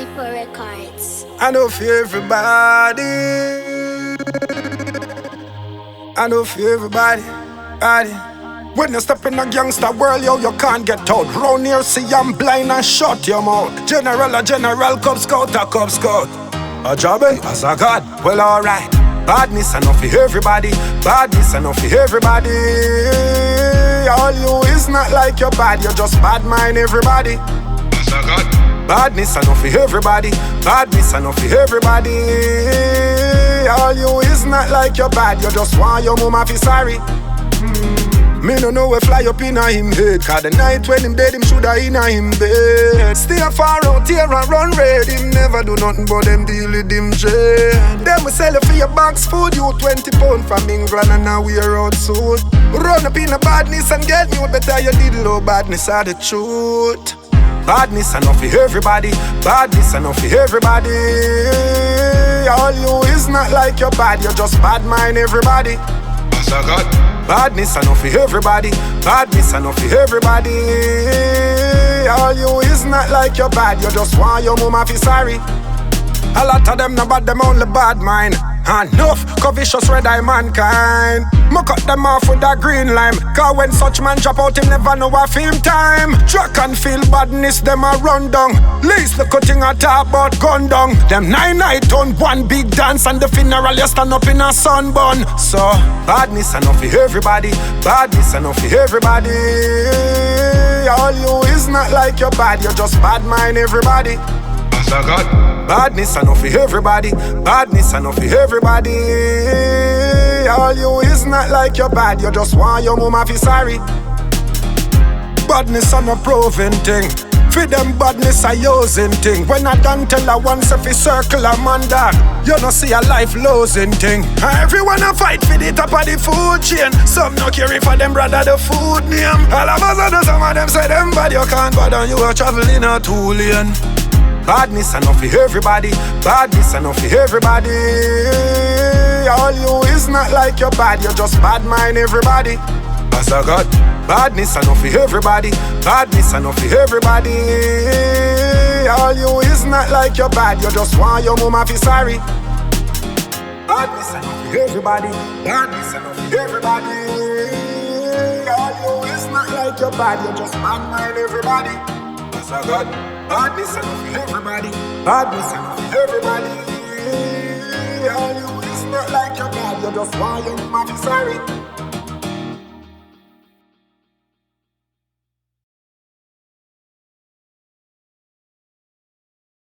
Simple Records. I know for everybody. I know for everybody. When you step in a gangster world, yo, you can't get out. Round here, see I'm blind and shut your mouth. General, Cub Scout, a Cub Scout. A job, as a God, well alright. Badness enough for everybody. Badness enough for everybody. All you is not like your bad, you just bad mind everybody. As a God. Badness enough for everybody. Badness enough for everybody. All you is not like your bad, you just want your mama fi sorry. Me no know we fly up inna him head, cause the night when him dead, him shoulda inna him bed. Stay far out here and run red. Him never do nothing but them deal with him dread. Them we sell it for your box food. You 20 pound from England and now we are out suit. Run up in the badness and get me, better you did low badness are the truth. Badness enough for everybody. Badness enough for everybody. All you is not like your bad, you just bad mind everybody. As a God. Badness enough for everybody. Badness enough for everybody. All you is not like your bad, you just want your mama fi sorry. A lot of them no bad, them only bad mind. Enough covetous red eye mankind. Me cut them off with a green lime. Cause when such man drop out, him never know a film time. Track and feel badness, them a run down. Least the cutting a talk about gun down. Them 9 night on one big dance, and the funeral you stand up in a sunburn. So badness enough for everybody. Badness enough for everybody. All you is not like your bad, you just bad mind everybody. As a God. Badness enough for everybody. Badness enough for everybody. All you is not like your bad, you just want your mama fi sorry. Badness a proven thing. For them badness a using thing. When I done tell her once if you circle a man dog, you no see a life losing thing. Everyone a fight for the top of the food chain. Some no care for them brother the food name. All of us know some of them say them bad, you can't bother, you are traveling a 2-lane. Badness enough for everybody. Badness enough for everybody. All you is not like your bad, you just bad mind everybody. As a God. Badness enough for everybody. Badness enough for everybody. All you is not like your bad, you just want your mama fi sorry. Badness enough for everybody. Badness enough for everybody. All you is not like your bad, you just bad mind everybody. As a God. Badness enough for everybody. Badness enough for everybody. All you is not like your bad, you just want your mama fi sorry.